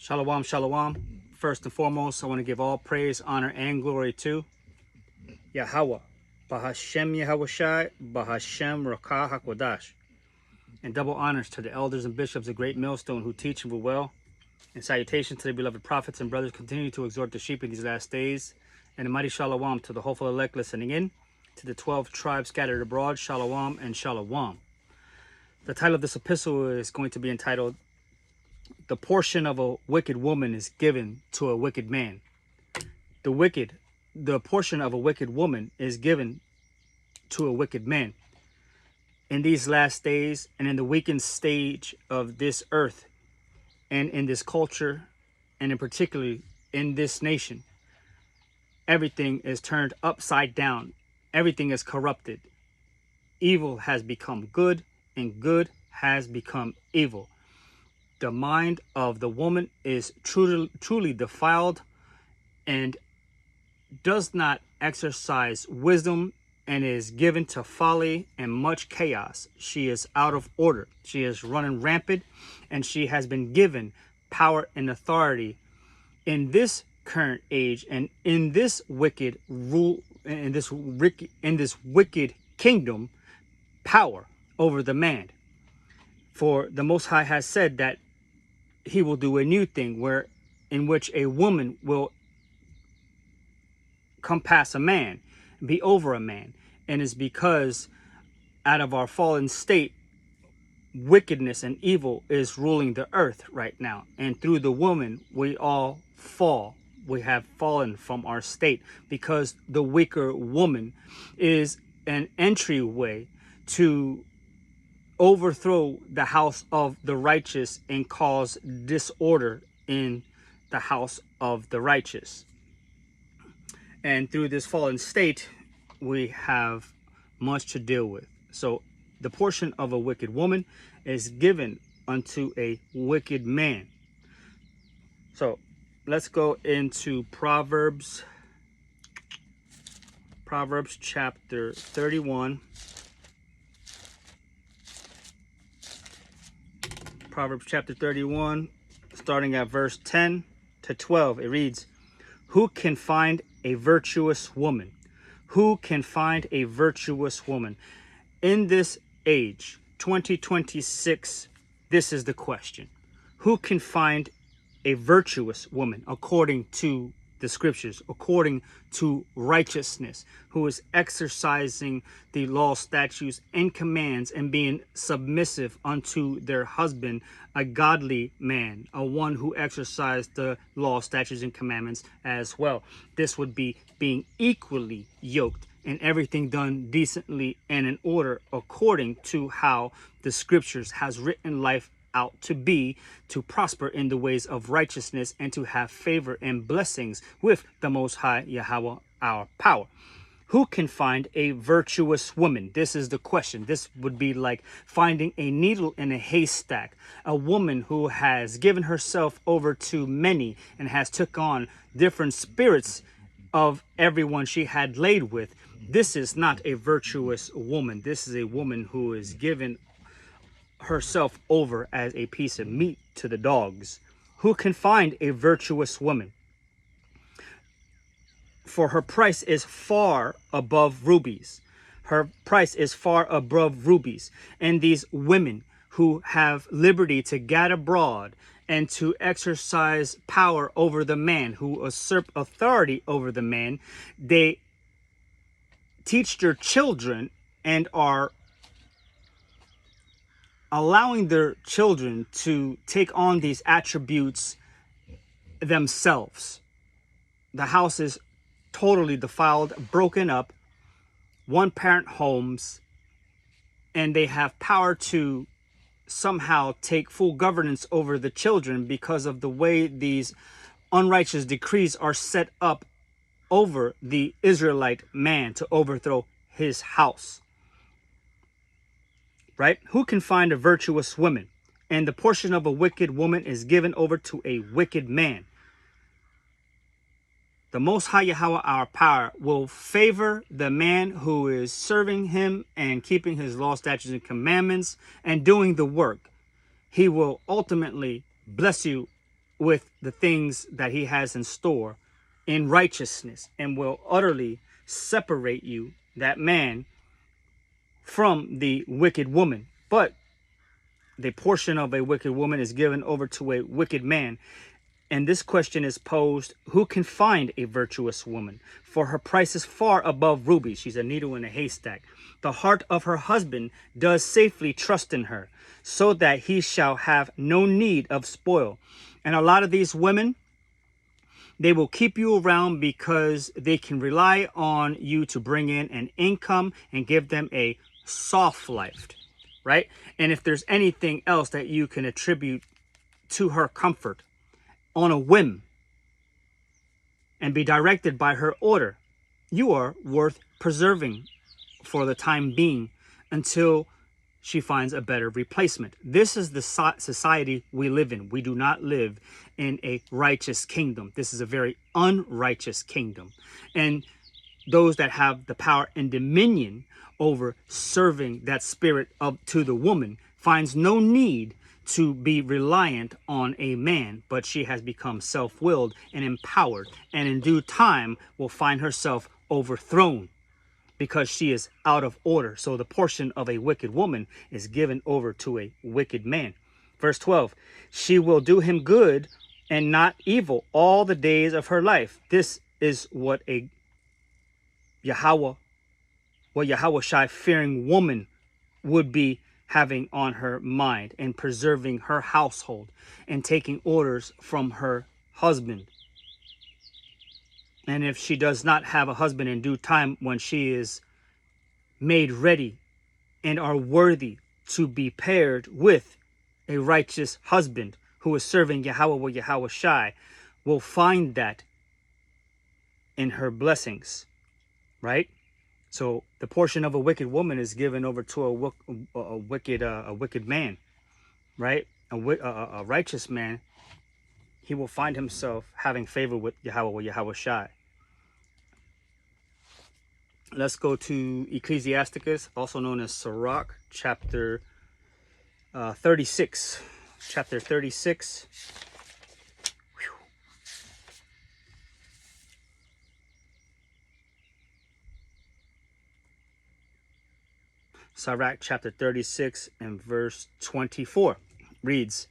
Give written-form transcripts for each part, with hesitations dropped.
Shalom, shalom. First and foremost, I want to give all praise, honor, and glory to Yahweh, Bahashem Yahawashi, Bahashem Rakah HaKodash, and double honors to the elders and bishops of Great Millstone who teach and will well, and salutations to the beloved prophets and brothers continue to exhort the sheep in these last days, and a mighty shalom to the hopeful elect listening in, to the 12 tribes scattered abroad, shalom and shalom. The title of this epistle is going to be entitled, "The portion of a wicked woman is given to a wicked man." The portion of a wicked woman is given to a wicked man. In these last days and in the weakened stage of this earth and in this culture and in particularly in this nation, everything is turned upside down. Everything is corrupted. Evil has become good and good has become evil. The mind of the woman is truly defiled and does not exercise wisdom and is given to folly and much chaos. She is out of order. She is running rampant, and she has been given power and authority in this current age and in this wicked rule, in this wicked kingdom, power over the man. For the Most High has said that he will do a new thing in which a woman will come past a man, be over a man. And it's because out of our fallen state, wickedness and evil is ruling the earth right now. And through the woman, we all fall. We have fallen from our state because the weaker woman is an entryway to overthrow the house of the righteous and cause disorder in the house of the righteous. And through this fallen state, we have much to deal with. So the portion of a wicked woman is given unto a wicked man. So let's go into Proverbs chapter 31. Proverbs chapter 31, starting at verse 10 to 12. It reads, "Who can find a virtuous woman? Who can find a virtuous woman?" In this age, 2026, this is the question. Who can find a virtuous woman according to the scriptures, according to righteousness, who is exercising the law, statutes, and commands and being submissive unto their husband, a godly man, a one who exercised the law, statutes, and commandments as well. This would be being equally yoked and everything done decently and in order according to how the scriptures has written life out to be, to prosper in the ways of righteousness and to have favor and blessings with the Most High Yahweh, our power. Who can find a virtuous woman? This is the question. This would be like finding a needle in a haystack. A woman who has given herself over to many and has took on different spirits of everyone she had laid with. This is not a virtuous woman. This is a woman who is given herself over as a piece of meat to the dogs. Who can find a virtuous woman? For her price is far above rubies. Her price is far above rubies. And these women who have liberty to gad abroad and to exercise power over the man, who usurp authority over the man, they teach their children and are allowing their children to take on these attributes themselves. The house is totally defiled, broken up, one-parent homes, and they have power to somehow take full governance over the children because of the way these unrighteous decrees are set up over the Israelite man to overthrow his house. Right? Who can find a virtuous woman? And the portion of a wicked woman is given over to a wicked man. The Most High Yahweh, our power, will favor the man who is serving him and keeping his law, statutes, and commandments and doing the work. He will ultimately bless you with the things that he has in store in righteousness, and will utterly separate you, that man, from the wicked woman. But the portion of a wicked woman is given over to a wicked man. And this question is posed: who can find a virtuous woman? For her price is far above rubies. She's a needle in a haystack. The heart of her husband does safely trust in her, so that he shall have no need of spoil. And a lot of these women, they will keep you around because they can rely on you to bring in an income and give them a soft life, right? And if there's anything else that you can attribute to her comfort on a whim and be directed by her order, you are worth preserving for the time being until she finds a better replacement. This is the society we live in. We do not live in a righteous kingdom. This is a very unrighteous kingdom. And those that have the power and dominion over serving that spirit up to the woman finds no need to be reliant on a man, but she has become self-willed and empowered, and in due time will find herself overthrown because she is out of order. So the portion of a wicked woman is given over to a wicked man. Verse 12, she will do him good and not evil all the days of her life. This is what a Yahweh Shai fearing woman would be having on her mind, and preserving her household and taking orders from her husband. And if she does not have a husband in due time, when she is made ready and are worthy to be paired with a righteous husband who is serving Yahweh or Yahweh Shai, will find that in her blessings, right? So the portion of a wicked woman is given over to a wicked man, right? A righteous man, he will find himself having favor with Yahweh or Yahweh Shai. Let's go to Ecclesiasticus, also known as Sirach, chapter 36. Chapter 36. Sirach chapter 36 and verse 24 reads,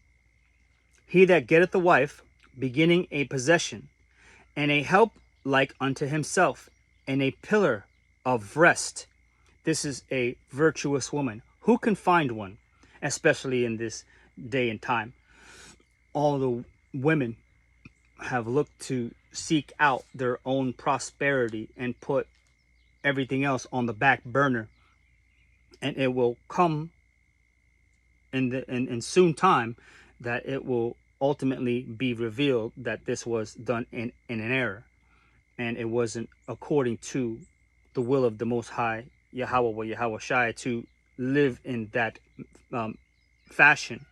he that getteth a wife, beginning a possession, and a help like unto himself, and a pillar of rest. This is a virtuous woman. Who can find one, especially in this day and time? All the women have looked to seek out their own prosperity and put everything else on the back burner. And it will come in soon time that it will ultimately be revealed that this was done in an error, and it wasn't according to the will of the Most High Yahweh or Yahweh Shai to live in that fashion,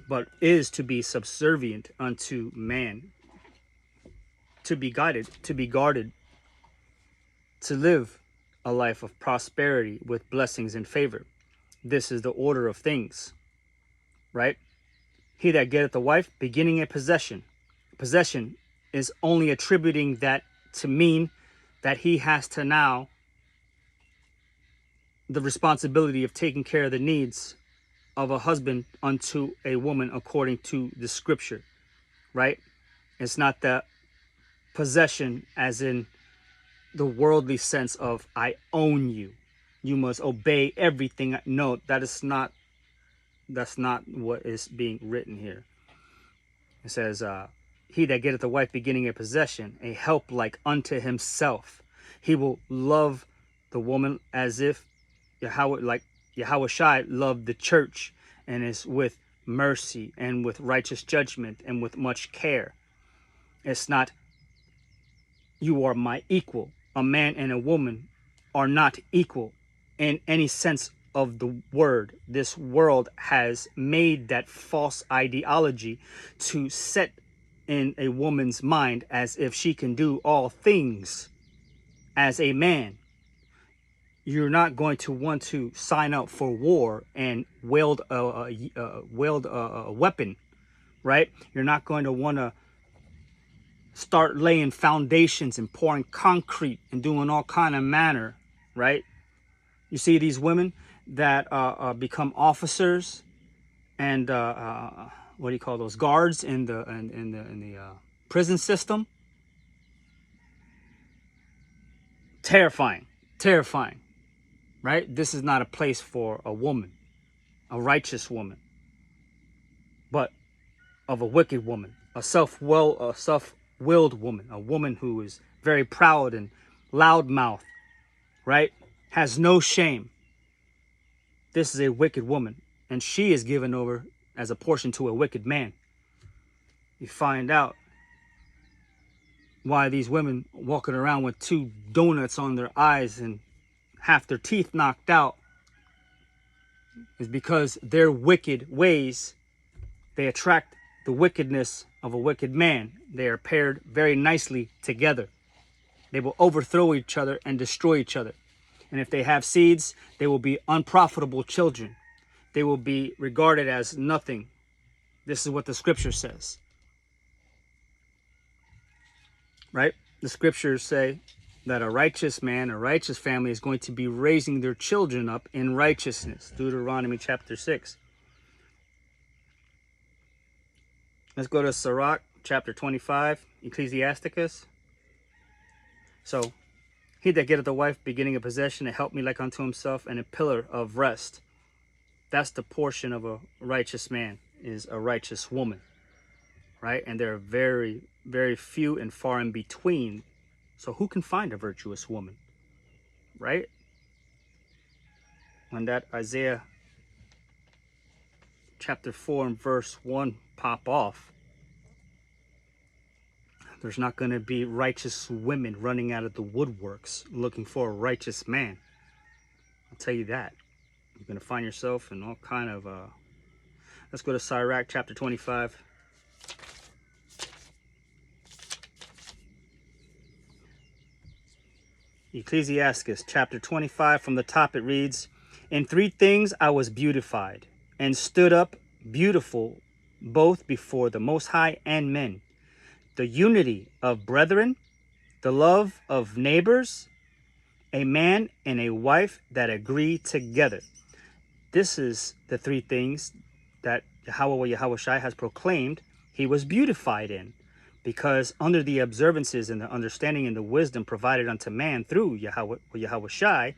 but is to be subservient unto man, to be guided, to be guarded, to live a life of prosperity with blessings and favor. This is the order of things, right? He that getteth a wife, beginning a possession. Possession is only attributing that to mean that he has to now the responsibility of taking care of the needs of a husband unto a woman according to the scripture, right? It's not the possession as in the worldly sense of I own you, you must obey everything. No, that's not what is being written here. It says he that getteth a wife, beginning a possession, a help like unto himself. He will love the woman as if Yahweh Shai loved the church, and is with mercy and with righteous judgment and with much care. It's not you are my equal. A man and a woman are not equal in any sense of the word. This world has made that false ideology to set in a woman's mind as if she can do all things as a man. You're not going to want to sign up for war and wield a weapon right? You're not going to want to start laying foundations and pouring concrete and doing all kind of manner, right? You see these women that become officers and what do you call those, guards in the prison system. Terrifying, terrifying, right? This is not a place for a woman, a righteous woman, but of a wicked woman, a self-willed woman, a woman who is very proud and loudmouth, right? Has no shame. This is a wicked woman, and she is given over as a portion to a wicked man. You find out why these women walking around with 2 donuts on their eyes and half their teeth knocked out is because their wicked ways, they attract the wickedness of a wicked man. They are paired very nicely together. They will overthrow each other and destroy each other. And if they have seeds, they will be unprofitable children. They will be regarded as nothing. This is what the scripture says. Right? The scriptures say that a righteous man, a righteous family is going to be raising their children up in righteousness. Deuteronomy chapter 6. Let's go to Sirach chapter 25, Ecclesiasticus. So, he that getteth a wife beginning a possession, and help me like unto himself, and a pillar of rest. That's the portion of a righteous man, is a righteous woman. Right? And there are very, very few and far in between. So who can find a virtuous woman? Right? When that Isaiah chapter 4 and verse 1 pop off, there's not going to be righteous women running out of the woodworks looking for a righteous man. I'll tell you that. You're going to find yourself in all kind of... Let's go to Sirach chapter 25. Ecclesiasticus chapter 25, from the top it reads, "In 3 things I was beautified, and stood up beautiful both before the Most High and men. The unity of brethren, the love of neighbors, a man and a wife that agree together." This is the 3 things that Yahweh Shai has proclaimed he was beautified in. Because under the observances and the understanding and the wisdom provided unto man through Yahweh Shai,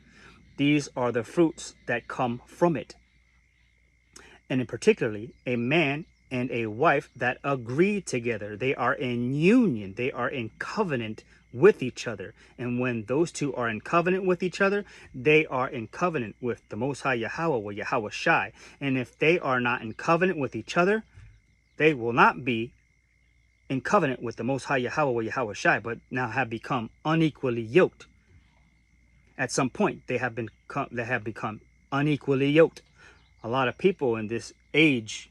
these are the fruits that come from it. And in particularly, a man and a wife that agree together. They are in union. They are in covenant with each other. And when those two are in covenant with each other, they are in covenant with the Most High Yahweh or Yahweh Shai. And if they are not in covenant with each other, they will not be in covenant with the Most High Yahweh or Yahweh Shai, but now have become unequally yoked. At some point, they have become unequally yoked. A lot of people in this age,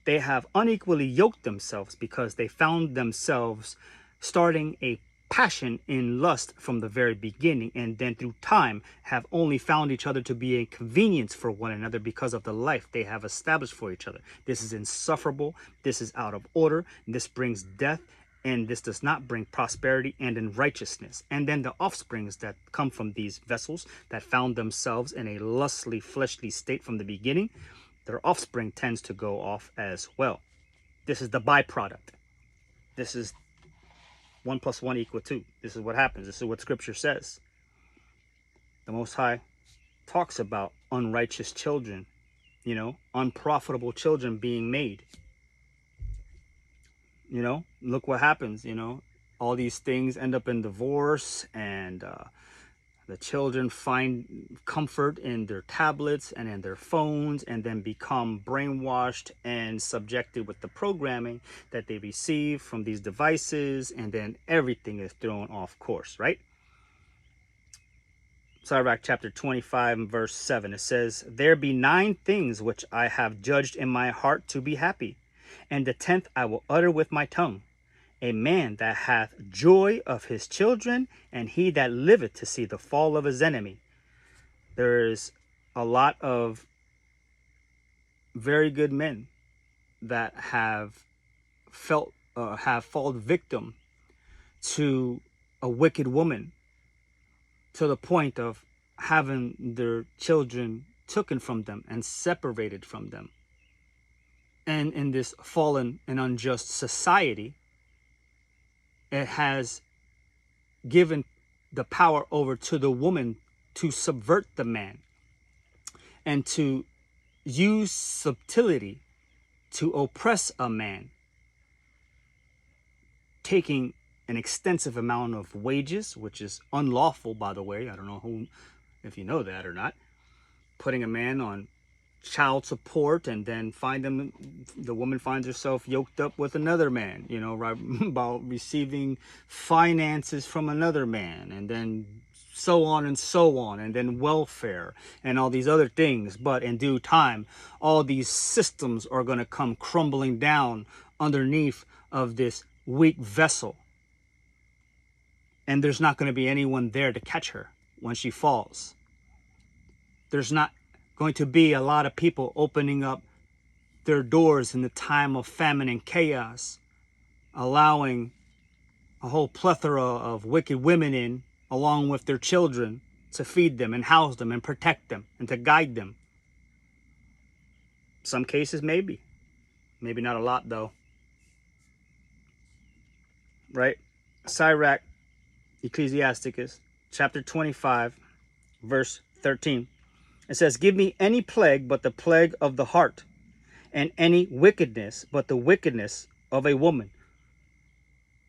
they have unequally yoked themselves because they found themselves starting a passion in lust from the very beginning, and then through time have only found each other to be a convenience for one another because of the life they have established for each other. This is insufferable. This is out of order. This brings death, and this does not bring prosperity and in righteousness. And then the offsprings that come from these vessels that found themselves in a lustly, fleshly state from the beginning, their offspring tends to go off as well. This is the byproduct. This is 1 + 1 = 2. This is what happens. This is what scripture says. The Most High talks about unrighteous children, unprofitable children being made. Look what happens, all these things end up in divorce, and the children find comfort in their tablets and in their phones, and then become brainwashed and subjected with the programming that they receive from these devices, and then everything is thrown off course, right? Sirach chapter 25 and verse 7, it says, "There be 9 things which I have judged in my heart to be happy, and the 10th I will utter with my tongue. A man that hath joy of his children, and he that liveth to see the fall of his enemy." There's a lot of very good men that have have fallen victim to a wicked woman to the point of having their children taken from them and separated from them. And in this fallen and unjust society, it has given the power over to the woman to subvert the man and to use subtlety to oppress a man, taking an extensive amount of wages, which is unlawful, by the way. I don't know if you know that or not. Putting a man on child support, and then the woman finds herself yoked up with another man, right, about receiving finances from another man, and then so on and so on, and then welfare and all these other things. But in due time, all these systems are going to come crumbling down underneath of this weak vessel, and there's not going to be anyone there to catch her when she falls. There's not going to be a lot of people opening up their doors in the time of famine and chaos, allowing a whole plethora of wicked women in, along with their children, to feed them and house them and protect them and to guide them. Some cases, maybe not a lot, though. Right? Sirach, Ecclesiasticus, chapter 25, verse 13. It says, "Give me any plague but the plague of the heart, and any wickedness but the wickedness of a woman.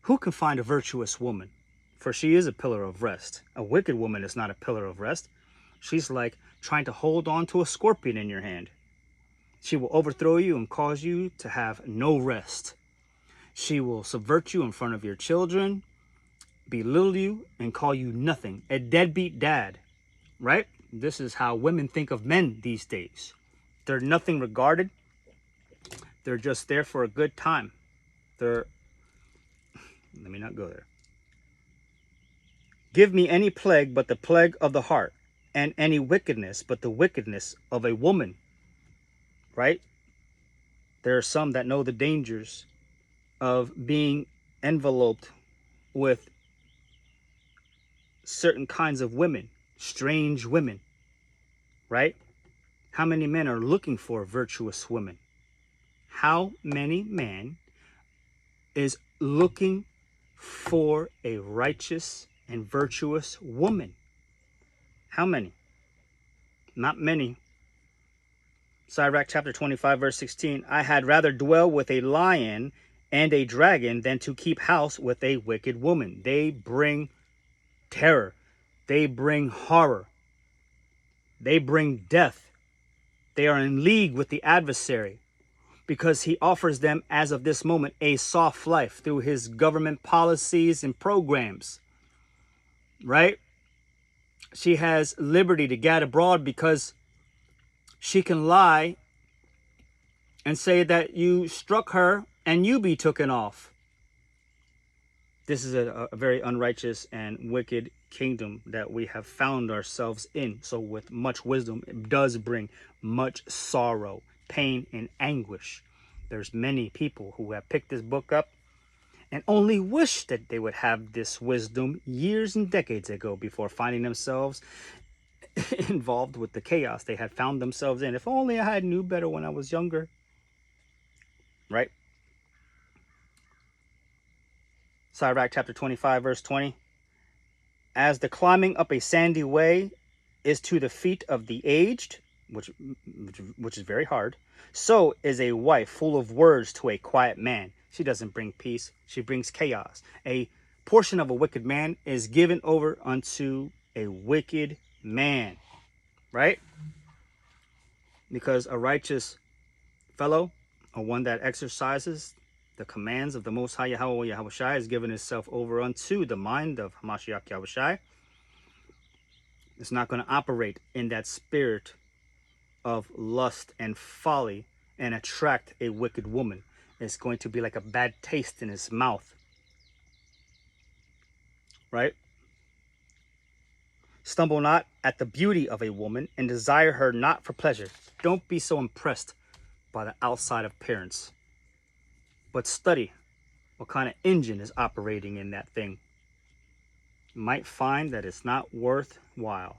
Who can find a virtuous woman? For she is a pillar of rest. A wicked woman is not a pillar of rest. She's like trying to hold on to a scorpion in your hand. She will overthrow you and cause you to have no rest. She will subvert you in front of your children, belittle you, and call you nothing. A deadbeat dad," right? This is how women think of men these days. They're nothing regarded. They're just there for a good time. Let me not go there. "Give me any plague but the plague of the heart, and any wickedness but the wickedness of a woman." Right? There are some that know the dangers of being enveloped with certain kinds of women, strange women, right? How many men are looking for virtuous women? How many men is looking for a righteous and virtuous woman? How many? Not many. Sirach chapter 25, verse 16. "I had rather dwell with a lion and a dragon than to keep house with a wicked woman." They bring terror. They bring horror. They bring death. They are in league with the adversary because he offers them, as of this moment, a soft life through his government policies and programs. Right? She has liberty to gad abroad because she can lie and say that you struck her and you be taken off. This is a very unrighteous and wicked kingdom that we have found ourselves in. So with much wisdom, it does bring much sorrow, pain, and anguish. There's many people who have picked this book up and only wish that they would have this wisdom years and decades ago before finding themselves involved with the chaos they had found themselves in. If only I had knew better when I was younger. Right? Sirach chapter 25, verse 20. "As the climbing up a sandy way is to the feet of the aged," which is very hard, "so is a wife full of words to a quiet man." She doesn't bring peace. She brings chaos. A portion of a wicked man is given over unto a wicked man. Right? Because a righteous fellow, or one that exercises the commands of the Most High Yahweh Yahushai, has given himself over unto the mind of Hamashiach Yahushai. It's not going to operate in that spirit of lust and folly and attract a wicked woman. It's going to be like a bad taste in his mouth. Right? "Stumble not at the beauty of a woman, and desire her not for pleasure." Don't be so impressed by the outside appearance, but study What kind of engine is operating in that thing? You might find that it's not worthwhile.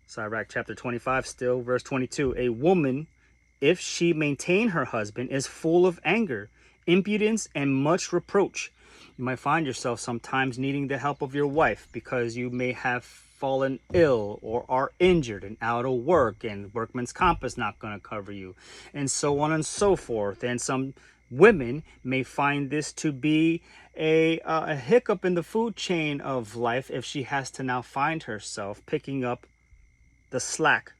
Sirach chapter 25, still verse 22. A woman, if she maintain her husband, is full of anger, impudence, and much reproach. You might find yourself sometimes needing the help of your wife because you may have fallen ill or are injured and out of work, and workman's comp is not going to cover you, and so on and so forth. And some women may find this to be a hiccup in the food chain of life if she has to now find herself picking up the slack,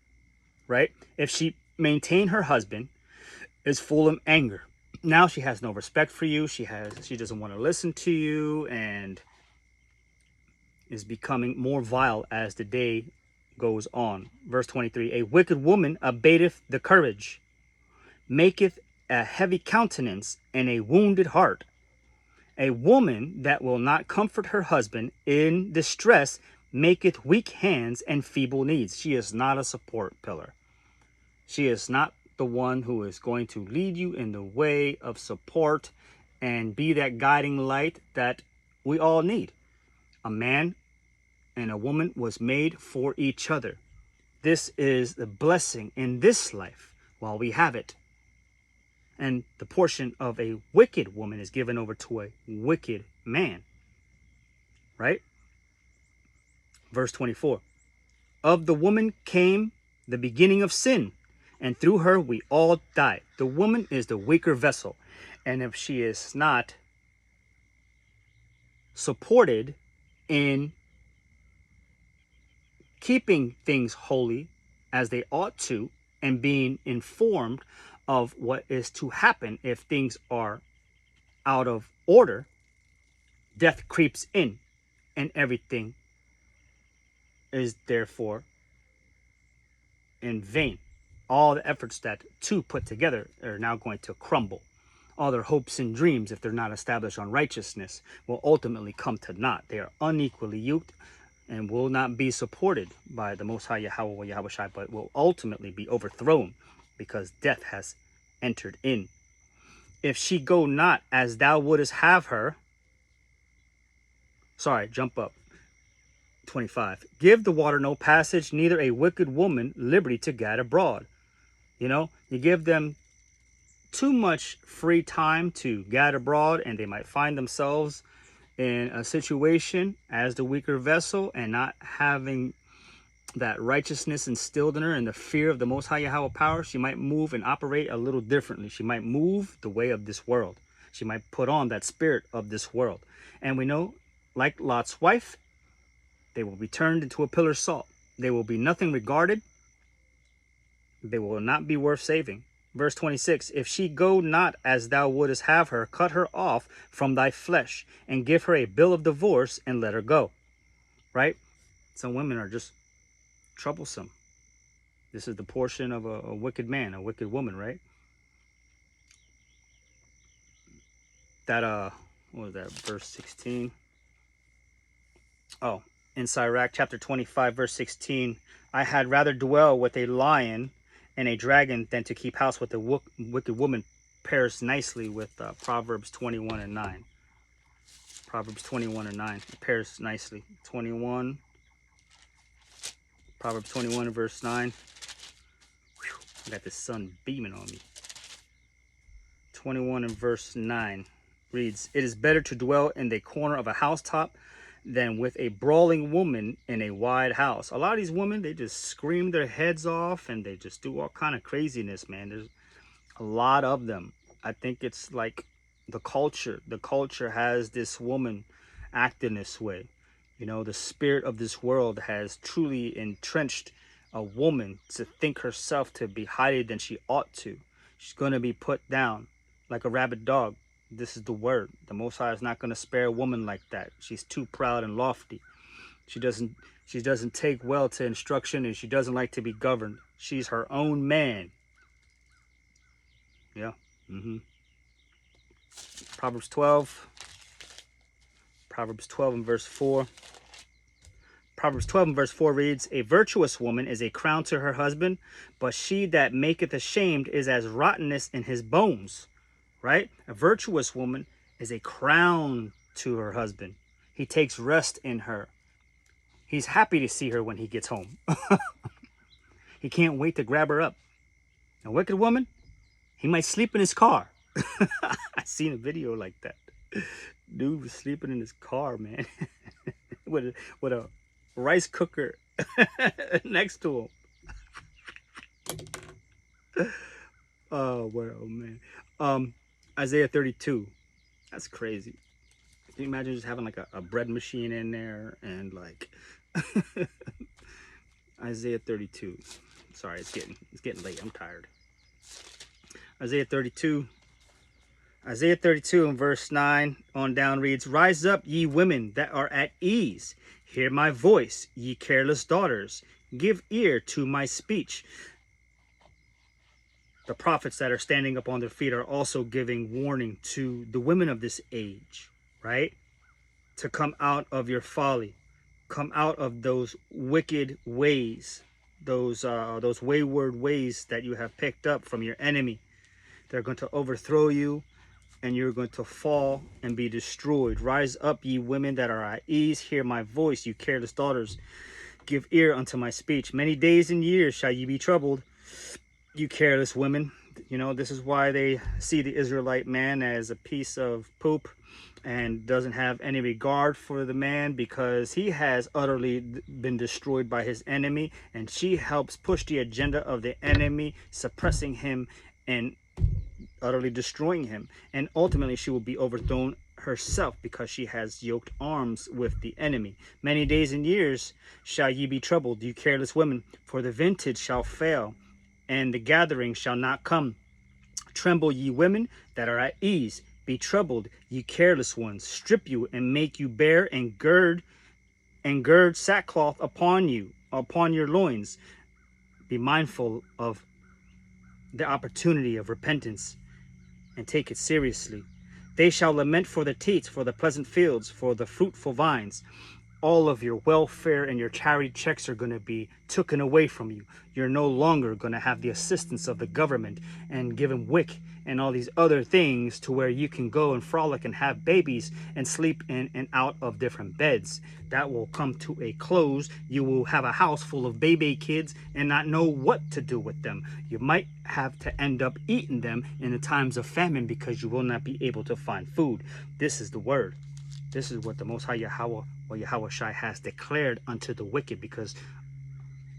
right? If she maintain her husband is full of anger, now she has no respect for you. She doesn't want to listen to you, and is becoming more vile as the day goes on. Verse 23, a wicked woman abateth the courage, maketh a heavy countenance and a wounded heart. A woman that will not comfort her husband in distress maketh weak hands and feeble knees. She is not a support pillar. She is not the one who is going to lead you in the way of support and be that guiding light that we all need. A man and a woman was made for each other. This is the blessing in this life while we have it. And the portion of a wicked woman is given over to a wicked man. Right? Verse 24. Of the woman came the beginning of sin, and through her we all die. The woman is the weaker vessel. And if she is not supported in keeping things holy as they ought to, and being informed of what is to happen if things are out of order, death creeps in, and everything is therefore in vain. All the efforts that two put together are now going to crumble. All their hopes and dreams, if they're not established on righteousness, will ultimately come to naught. They are unequally yoked and will not be supported by the Most High Yahweh or Yahweh Shai, but will ultimately be overthrown because death has entered in. If she go not as thou wouldest have her, jump up. 25. Give the water no passage, neither a wicked woman liberty to gad abroad. You give them too much free time to gad abroad, and they might find themselves in a situation as the weaker vessel and not having that righteousness instilled in her and the fear of the Most High Yahweh power. She might move and operate a little differently. She might move the way of this world. She might put on that spirit of this world. And we know, like Lot's wife, they will be turned into a pillar of salt. They will be nothing regarded. They will not be worth saving. Verse 26, if she go not as thou wouldest have her, cut her off from thy flesh, and give her a bill of divorce, and let her go. Right? Some women are just troublesome. This is the portion of a wicked man, a wicked woman, right? That, what was that, verse 16? Oh, in Sirach chapter 25, verse 16, I had rather dwell with a lion and a dragon than to keep house with a wicked woman. Pairs nicely with Proverbs 21 and 9. Proverbs 21 and 9. It pairs nicely. 21. Proverbs 21 and verse 9. Whew, I got the sun beaming on me. 21 and verse 9 reads, it is better to dwell in the corner of a housetop than with a brawling woman in a wide house. A lot of these women, they just scream their heads off and they just do all kind of craziness, man. There's a lot of them. I think it's like the culture. The culture has this woman acting this way. The spirit of this world has truly entrenched a woman to think herself to be higher than she ought to. She's going to be put down like a rabid dog. This is the word. The Most High is not going to spare a woman like that. She's too proud and lofty. She doesn't take well to instruction, and she doesn't like to be governed. She's her own man. Yeah. Proverbs 12 and verse 4. Proverbs 12 and verse 4 reads, a virtuous woman is a crown to her husband, but she that maketh ashamed is as rottenness in his bones. right? A virtuous woman is a crown to her husband. He takes rest in her. He's happy to see her when he gets home. He can't wait to grab her up. A wicked woman, he might sleep in his car. I seen a video like that. Dude was sleeping in his car, man, with a rice cooker next to him. Oh, well, man. Isaiah 32. That's crazy. Can you imagine just having like a bread machine in there and like Isaiah 32. Sorry, it's getting late. I'm tired. Isaiah 32. Isaiah 32 and verse 9 on down reads, Rise up, ye women that are at ease. Hear my voice, ye careless daughters. Give ear to my speech. The prophets that are standing up on their feet are also giving warning to the women of this age, right? To come out of your folly. Come out of those wicked ways. Those wayward ways that you have picked up from your enemy. They're going to overthrow you, and you're going to fall and be destroyed. Rise up, ye women that are at ease. Hear my voice, you careless daughters. Give ear unto my speech. Many days and years shall ye be troubled, you careless women. You know, this is why they see the Israelite man as a piece of poop and doesn't have any regard for the man, because he has utterly been destroyed by his enemy, and she helps push the agenda of the enemy, suppressing him and utterly destroying him. And ultimately she will be overthrown herself, because she has yoked arms with the enemy. Many days and years shall ye be troubled, you careless women, for the vintage shall fail, and the gathering shall not come. Tremble, ye women that are at ease. Be troubled, ye careless ones. Strip you and make you bare, and gird sackcloth upon you, upon your loins. Be mindful of the opportunity of repentance and take it seriously. They shall lament for the teats, for the pleasant fields, for the fruitful vines. All of your welfare and your charity checks are going to be taken away from you. You're no longer going to have the assistance of the government and given WIC and all these other things to where you can go and frolic and have babies and sleep in and out of different beds. That will come to a close. You will have a house full of baby kids and not know what to do with them. You might have to end up eating them in the times of famine, because you will not be able to find food. This is the word. This is what the Most High Yahweh, or Yahweh Shai, has declared unto the wicked, because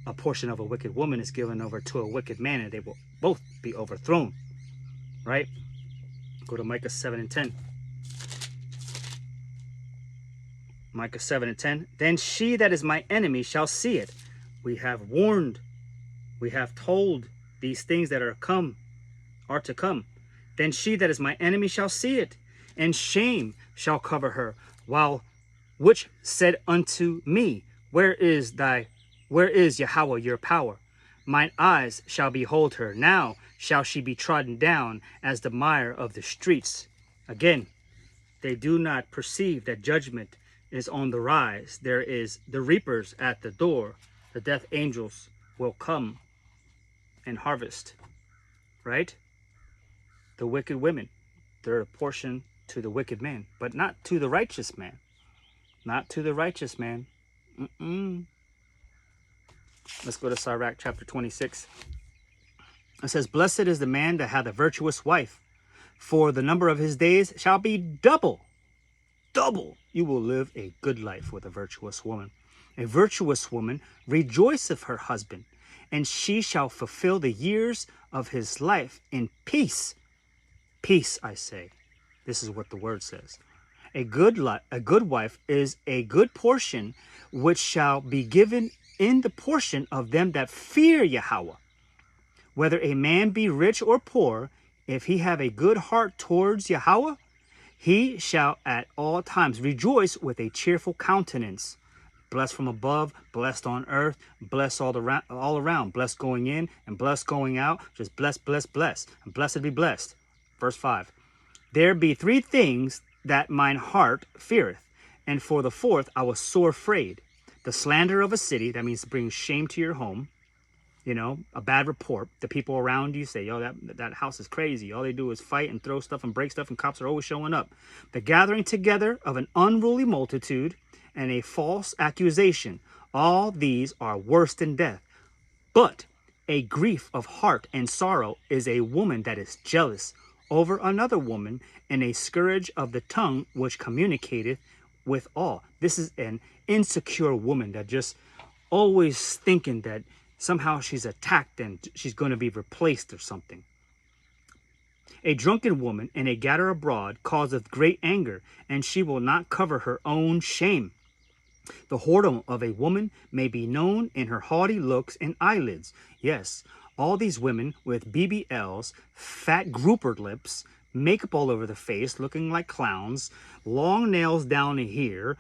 a portion of a wicked woman is given over to a wicked man, and they will both be overthrown. Right? Go to Micah 7 and 10. Micah 7 and 10. Then she that is my enemy shall see it. We have warned, we have told these things that are to come. Then she that is my enemy shall see it, and shame shall cover her, which said unto me, Where is Yahweh your power? Mine eyes shall behold her. Now shall she be trodden down as the mire of the streets. Again, they do not perceive that judgment is on the rise. There is the reapers at the door. The death angels will come and harvest. Right? The wicked women, they're a portion to the wicked man, but not to the righteous man. Not to the righteous man. Let's go to Sirach chapter 26. It says, Blessed is the man that hath a virtuous wife, for the number of his days shall be double. Double. You will live a good life with a virtuous woman. A virtuous woman rejoiceth her husband, and she shall fulfill the years of his life in peace. Peace, I say. This is what the word says. A good wife is a good portion, which shall be given in the portion of them that fear Yahweh. Whether a man be rich or poor, if he have a good heart towards Yahweh, he shall at all times rejoice with a cheerful countenance. Blessed from above, blessed on earth, blessed all around, blessed going in and blessed going out, just blessed, blessed, blessed, and blessed be blessed. Verse 5. There be three things that mine heart feareth, and for the fourth I was sore afraid. The slander of a city, that means bringing shame to your home. You know, a bad report. The people around you say, yo, that house is crazy. All they do is fight and throw stuff and break stuff, and cops are always showing up. The gathering together of an unruly multitude and a false accusation. All these are worse than death. But a grief of heart and sorrow is a woman that is jealous over another woman, and a scourge of the tongue which communicateth with all. This is an insecure woman that just always thinking that somehow she's attacked and she's going to be replaced or something. A drunken woman and a gatter abroad causeth great anger, and she will not cover her own shame. The whoredom of a woman may be known in her haughty looks and eyelids. Yes, all these women with BBLs, fat groupered lips, makeup all over the face, looking like clowns, long nails down to here,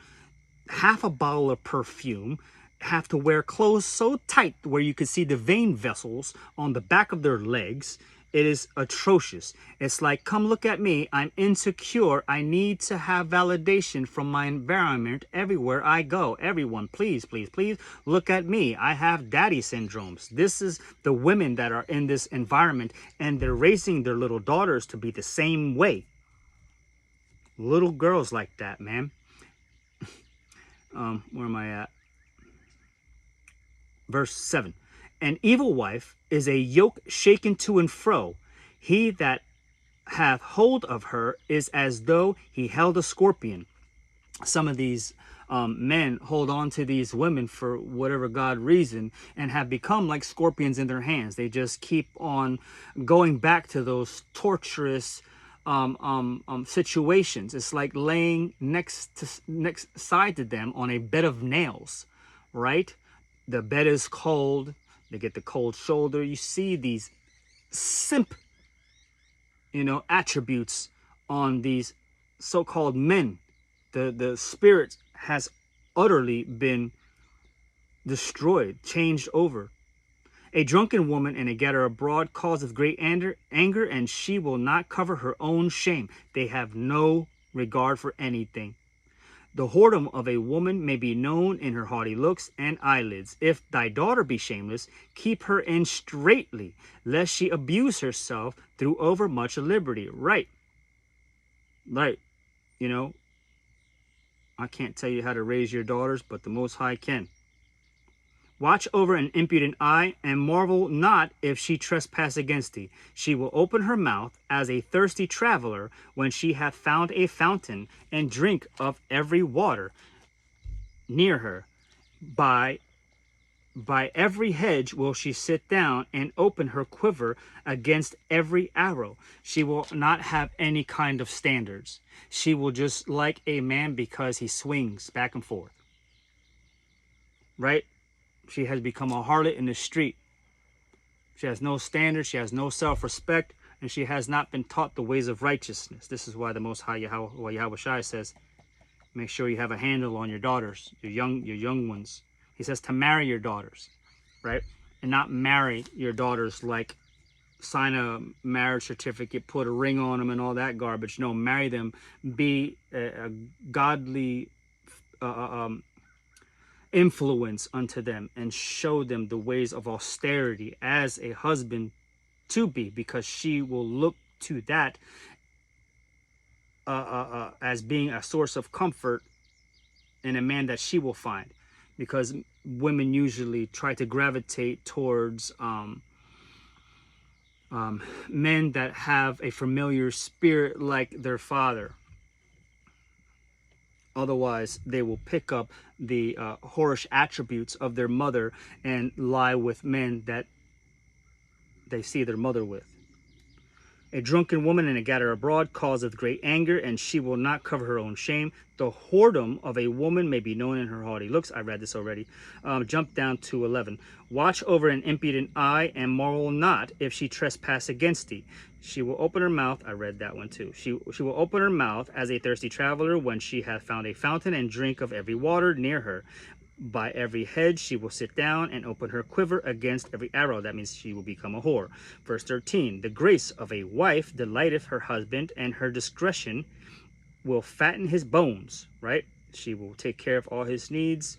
half a bottle of perfume, have to wear clothes so tight where you could see the vein vessels on the back of their legs. It is atrocious. It's like, come look at me. I'm insecure. I need to have validation from my environment everywhere I go. Everyone, please, please, please look at me. I have daddy syndromes. This is the women that are in this environment, and they're raising their little daughters to be the same way. Little girls like that, man. Where am I at? Verse 7. An evil wife is a yoke shaken to and fro. He that hath hold of her is as though he held a scorpion. Some of these men hold on to these women for whatever God reason and have become like scorpions in their hands. They just keep on going back to those torturous situations. It's like laying next side to them on a bed of nails, right? The bed is cold. They get the cold shoulder. You see these simp, attributes on these so-called men. The spirit has utterly been destroyed, changed over. A drunken woman and a gatter abroad causeth great anger, and she will not cover her own shame. They have no regard for anything. The whoredom of a woman may be known in her haughty looks and eyelids. If thy daughter be shameless, keep her in straitly, lest she abuse herself through overmuch liberty. Right. I can't tell you how to raise your daughters, but the Most High can. Watch over an impudent eye, and marvel not if she trespass against thee. She will open her mouth as a thirsty traveler when she hath found a fountain, and drink of every water near her. By every hedge will she sit down, and open her quiver against every arrow. She will not have any kind of standards. She will just like a man because he swings back and forth. Right? She has become a harlot in the street. She has no standards. She has no self-respect. And she has not been taught the ways of righteousness. This is why the Most High Yahweh Shai says, make sure you have a handle on your daughters, your young ones. He says to marry your daughters, right? And not marry your daughters like sign a marriage certificate, put a ring on them and all that garbage. No, marry them. Be a godly influence unto them, and show them the ways of austerity as a husband to be, because she will look to that as being a source of comfort in a man that she will find, because women usually try to gravitate towards men that have a familiar spirit like their father. Otherwise, they will pick up the whorish attributes of their mother and lie with men that they see their mother with. A drunken woman and a gatter abroad causeth great anger, and she will not cover her own shame. The whoredom of a woman may be known in her haughty looks. I read this already. Jump down to 11. Watch over an impudent eye, and marvel not if she trespass against thee. She will open her mouth. I read that one too. She will open her mouth as a thirsty traveler when she hath found a fountain, and drink of every water near her. By every hedge she will sit down, and open her quiver against every arrow. That means she will become a whore. Verse 13. The grace of a wife delighteth her husband, and her discretion will fatten his bones. Right? She will take care of all his needs,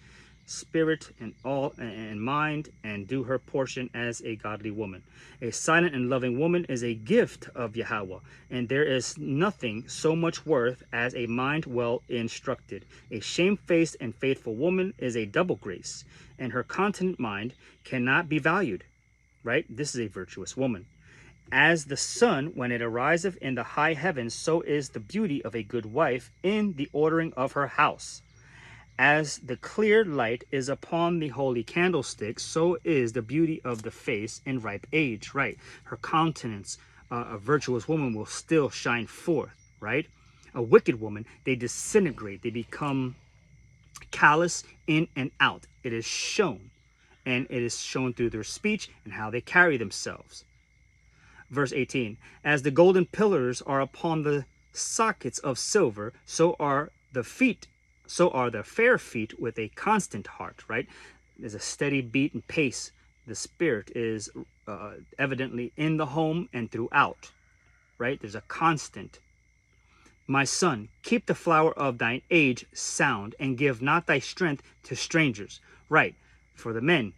spirit and all and mind, and do her portion as a godly woman. A silent and loving woman is a gift of Yahweh, and there is nothing so much worth as a mind well instructed. A shamefaced and faithful woman is a double grace, and her continent mind cannot be valued. Right? This is a virtuous woman. As the sun, when it ariseth in the high heavens, so is the beauty of a good wife in the ordering of her house. As the clear light is upon the holy candlestick, so is the beauty of the face in ripe age, right? Her countenance, a virtuous woman, will still shine forth, right? A wicked woman, they disintegrate, they become callous in and out. It is shown, and it is shown through their speech and how they carry themselves. Verse 18, as the golden pillars are upon the sockets of silver, so are the fair feet with a constant heart, right? There's a steady beat and pace. The spirit is evidently in the home and throughout, right? There's a constant. My son, keep the flower of thine age sound, and give not thy strength to strangers. Right. For the men,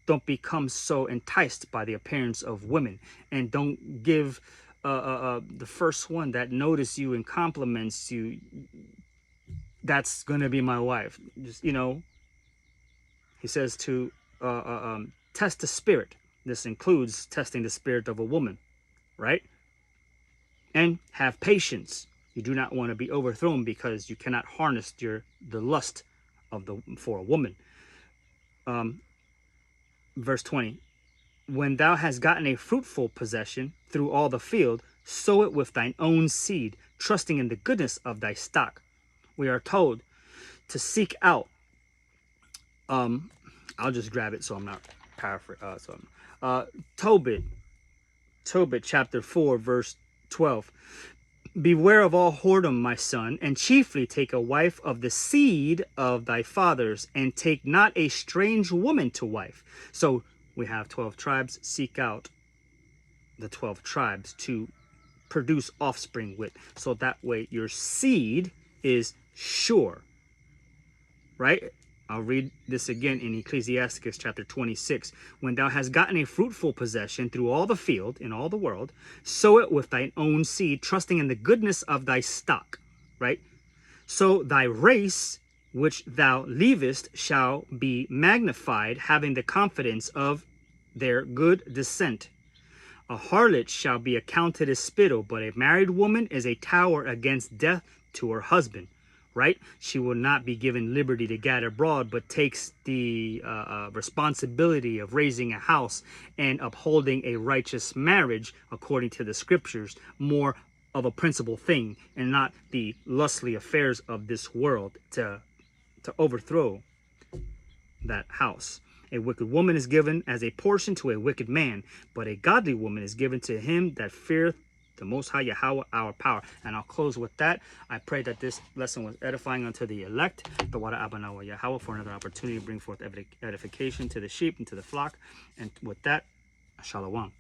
don't become so enticed by the appearance of women, and don't give the first one that notice you and compliments you, that's gonna be my wife. Just, he says to test the spirit. This includes testing the spirit of a woman, right? And have patience. You do not want to be overthrown because you cannot harness the lust for a woman. Verse 20, when thou hast gotten a fruitful possession through all the field, sow it with thine own seed, trusting in the goodness of thy stock. We are told to seek out, I'll just grab it so I'm not paraphrasing. Tobit chapter 4, verse 12. Beware of all whoredom, my son, and chiefly take a wife of the seed of thy fathers, and take not a strange woman to wife. So we have 12 tribes. Seek out the 12 tribes to produce offspring with, so that way your seed is sure, right? I'll read this again in Ecclesiasticus chapter 26. When thou hast gotten a fruitful possession through all the field, in all the world, sow it with thine own seed, trusting in the goodness of thy stock, right? So thy race, which thou leavest, shall be magnified, having the confidence of their good descent. A harlot shall be accounted as spittle, but a married woman is a tower against death to her husband. Right? She will not be given liberty to gad abroad, but takes the responsibility of raising a house and upholding a righteous marriage according to the scriptures, more of a principal thing, and not the lustly affairs of this world to overthrow that house. A wicked woman is given as a portion to a wicked man, but a godly woman is given to him that feareth the Most High Yahweh, our power. And I'll close with that. I pray that this lesson was edifying unto the elect, the Wada Abanawa Yahweh, for another opportunity to bring forth edification to the sheep and to the flock. And with that, Shalom.